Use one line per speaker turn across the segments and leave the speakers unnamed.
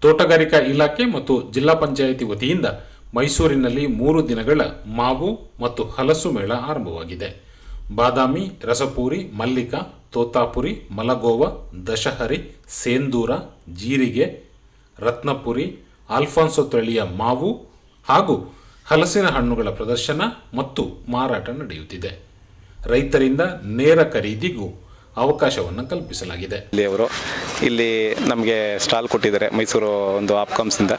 ತೋಟಗಾರಿಕಾ ಇಲಾಖೆ ಮತ್ತು ಜಿಲ್ಲಾ ಪಂಚಾಯಿತಿ ವತಿಯಿಂದ ಮೈಸೂರಿನಲ್ಲಿ 3 ದಿನಗಳ ಮಾವು ಮತ್ತು ಹಲಸು ಮೇಳ ಆರಂಭವಾಗಿದೆ. ಬಾದಾಮಿ, ರಸಪೂರಿ, ಮಲ್ಲಿಕ, ತೋತಾಪುರಿ, ಮಲಗೋವ, ದಶಹರಿ, ಸೇಂದೂರ, ಜೀರಿಗೆ, ರತ್ನಪುರಿ, ಆಲ್ಫಾನ್ಸೋ ತಳಿಯ ಮಾವು ಹಾಗೂ ಹಲಸಿನ ಹಣ್ಣುಗಳ ಪ್ರದರ್ಶನ ಮತ್ತು ಮಾರಾಟ ನಡೆಯುತ್ತಿದೆ. ರೈತರಿಂದ ನೇರ ಖರೀದಿಗೂ ಅವಕಾಶವನ್ನು ಕಲ್ಪಿಸಲಾಗಿದೆ.
ಇಲ್ಲಿ ನಮಗೆ ಸ್ಟಾಲ್ ಕೊಟ್ಟಿದ್ದಾರೆ ಮೈಸೂರು ಒಂದು ಆಪ್ಕಾಮ್ಸಿಂದ.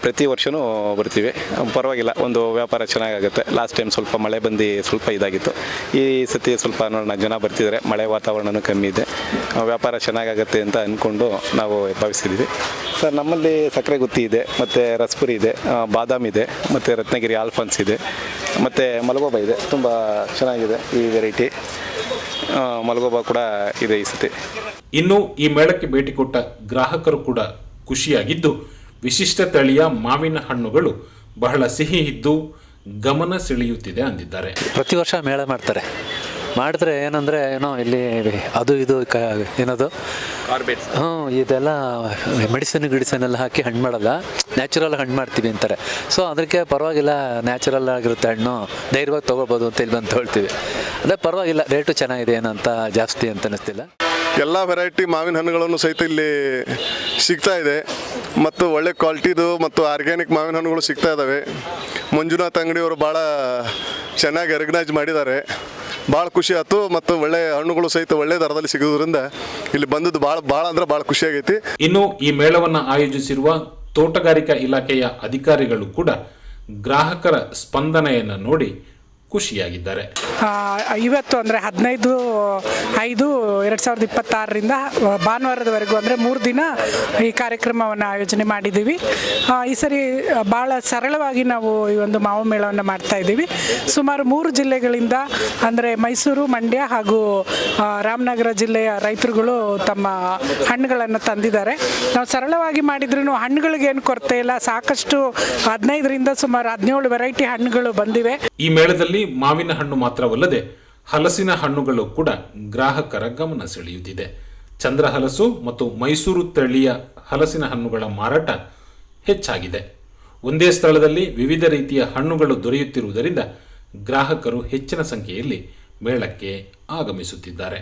ಪ್ರತಿ ವರ್ಷವೂ ಬರ್ತೀವಿ, ಪರವಾಗಿಲ್ಲ, ಒಂದು ವ್ಯಾಪಾರ ಚೆನ್ನಾಗಾಗುತ್ತೆ. ಲಾಸ್ಟ್ ಟೈಮ್ ಸ್ವಲ್ಪ ಮಳೆ ಬಂದು ಸ್ವಲ್ಪ ಇದಾಗಿತ್ತು. ಈ ಸತಿ ಸ್ವಲ್ಪ ನೋಡೋಣ, ಜನ ಬರ್ತಿದ್ದಾರೆ, ಮಳೆ ವಾತಾವರಣನೂ ಕಮ್ಮಿ ಇದೆ, ವ್ಯಾಪಾರ ಚೆನ್ನಾಗಾಗುತ್ತೆ ಅಂತ ಅಂದ್ಕೊಂಡು ನಾವು ಭಾವಿಸಿದ್ದೀವಿ. ಸರ್, ನಮ್ಮಲ್ಲಿ ಸಕ್ಕರೆ ಗುತ್ತಿ ಇದೆ, ಮತ್ತು ರಸಪುರಿ ಇದೆ, ಬಾದಾಮಿ ಇದೆ, ಮತ್ತು ರತ್ನಗಿರಿ ಆಲ್ಫಾನ್ಸ್ ಇದೆ, ಮತ್ತು ಮಲಗೋಬ ಇದೆ. ತುಂಬ ಚೆನ್ನಾಗಿದೆ ಈ ವೆರೈಟಿ. ಮಲಗೋಬ ಕೂಡ ಇದೆ ಈ ಸತಿ.
ಇನ್ನು ಈ ಮೇಳಕ್ಕೆ ಭೇಟಿ ಕೊಟ್ಟ ಗ್ರಾಹಕರು ಕೂಡ ಖುಷಿಯಾಗಿದ್ದು, ವಿಶಿಷ್ಟ ತಳಿಯ ಮಾವಿನ ಹಣ್ಣುಗಳು ಬಹಳ ಸಿಹಿ ಇದ್ದು ಗಮನ ಸೆಳೆಯುತ್ತಿದೆ ಅಂದಿದ್ದಾರೆ.
ಪ್ರತಿ ವರ್ಷ ಮೇಳ ಮಾಡಿದ್ರೆ ಏನಂದರೆ ಇಲ್ಲಿ ಅದು ಇದು ಏನದು ಇದೆಲ್ಲ ಮೆಡಿಸಿನ್ ಎಲ್ಲ ಹಾಕಿ ಹಣ್ಣು ಮಾಡಲ್ಲ, ನ್ಯಾಚುರಲ್ ಹಣ್ಣು ಮಾಡ್ತೀವಿ ಅಂತಾರೆ. ಸೊ ಅದಕ್ಕೆ ಪರವಾಗಿಲ್ಲ, ನ್ಯಾಚುರಲ್ ಆಗಿರುತ್ತೆ ಹಣ್ಣು, ಧೈರ್ಯವಾಗಿ ತೊಗೊಳ್ಬೋದು ಅಂತ ಇಲ್ಲಿ ಬಂದು ಹೇಳ್ತೀವಿ. ಅದೇ ಪರವಾಗಿಲ್ಲ, ರೇಟು ಚೆನ್ನಾಗಿದೆ, ಏನಂತ ಜಾಸ್ತಿ ಅಂತ ಅನ್ನಿಸ್ತಿಲ್ಲ.
ಎಲ್ಲ ವೆರೈಟಿ ಮಾವಿನ ಹಣ್ಣುಗಳನ್ನು ಸಹಿತ ಇಲ್ಲಿ ಸಿಗ್ತಾ ಇದೆ ಮತ್ತು ಒಳ್ಳೆ ಕ್ವಾಲಿಟಿದು ಮತ್ತು ಆರ್ಗ್ಯಾನಿಕ್ ಮಾವಿನ ಹಣ್ಣುಗಳು ಸಿಗ್ತಾ ಇದ್ದಾವೆ. ಮಂಜುನಾಥ್ ಅಂಗಡಿಯವರು ಭಾಳ ಚೆನ್ನಾಗಿ ಆರ್ಗನೈಸ್ ಮಾಡಿದ್ದಾರೆ. ಭಾಳ ಖುಷಿ ಆಯ್ತು ಮತ್ತು ಒಳ್ಳೆ ಹಣ್ಣುಗಳು ಸಹಿತ ಒಳ್ಳೆ ದರದಲ್ಲಿ ಸಿಗೋದ್ರಿಂದ ಇಲ್ಲಿ ಬಂದದ್ದು ಭಾಳ ಅಂದ್ರೆ ಭಾಳ ಖುಷಿಯಾಗೈತಿ.
ಇನ್ನು ಈ ಮೇಳವನ್ನು ಆಯೋಜಿಸಿರುವ ತೋಟಗಾರಿಕಾ ಇಲಾಖೆಯ ಅಧಿಕಾರಿಗಳು ಕೂಡ ಗ್ರಾಹಕರ ಸ್ಪಂದನೆಯನ್ನು ನೋಡಿ ಖುಷಿಯಾಗಿದ್ದಾರೆ.
ಇವತ್ತು ಅಂದರೆ 15/5/2026ರಿಂದ ಭಾನುವಾರದವರೆಗೂ ಅಂದರೆ 3 ದಿನ ಈ ಕಾರ್ಯಕ್ರಮವನ್ನು ಆಯೋಜನೆ ಮಾಡಿದ್ದೀವಿ. ಈ ಸರಿ ಭಾಳ ಸರಳವಾಗಿ ನಾವು ಈ ಒಂದು ಮಾವು ಮೇಳವನ್ನು ಮಾಡ್ತಾ ಇದ್ದೀವಿ. ಸುಮಾರು 3 ಜಿಲ್ಲೆಗಳಿಂದ ಅಂದರೆ ಮೈಸೂರು, ಮಂಡ್ಯ ಹಾಗೂ ರಾಮನಗರ ಜಿಲ್ಲೆಯ ರೈತರುಗಳು ತಮ್ಮ ಹಣ್ಣುಗಳನ್ನು ತಂದಿದ್ದಾರೆ. ನಾವು ಸರಳವಾಗಿ ಮಾಡಿದ್ರೂ ಹಣ್ಣುಗಳಿಗೇನು ಕೊರತೆ ಇಲ್ಲ, ಸಾಕಷ್ಟು 15ರಿಂದ ಸುಮಾರು 17 ವೆರೈಟಿ ಹಣ್ಣುಗಳು ಬಂದಿವೆ.
ಈ ಮೇಳದಲ್ಲಿ ಮಾವಿನ ಹಣ್ಣು ಮಾತ್ರವಲ್ಲದೆ ಹಲಸಿನ ಹಣ್ಣುಗಳು ಕೂಡ ಗ್ರಾಹಕರ ಗಮನ ಸೆಳೆಯುತ್ತಿದೆ. ಚಂದ್ರಹಲಸು ಮತ್ತು ಮೈಸೂರು ತಳಿಯ ಹಲಸಿನ ಹಣ್ಣುಗಳ ಮಾರಾಟ ಹೆಚ್ಚಾಗಿದೆ. ಒಂದೇ ಸ್ಥಳದಲ್ಲಿ ವಿವಿಧ ರೀತಿಯ ಹಣ್ಣುಗಳು ದೊರೆಯುತ್ತಿರುವುದರಿಂದ ಗ್ರಾಹಕರು ಹೆಚ್ಚಿನ ಸಂಖ್ಯೆಯಲ್ಲಿ ಮೇಳಕ್ಕೆ ಆಗಮಿಸುತ್ತಿದ್ದಾರೆ.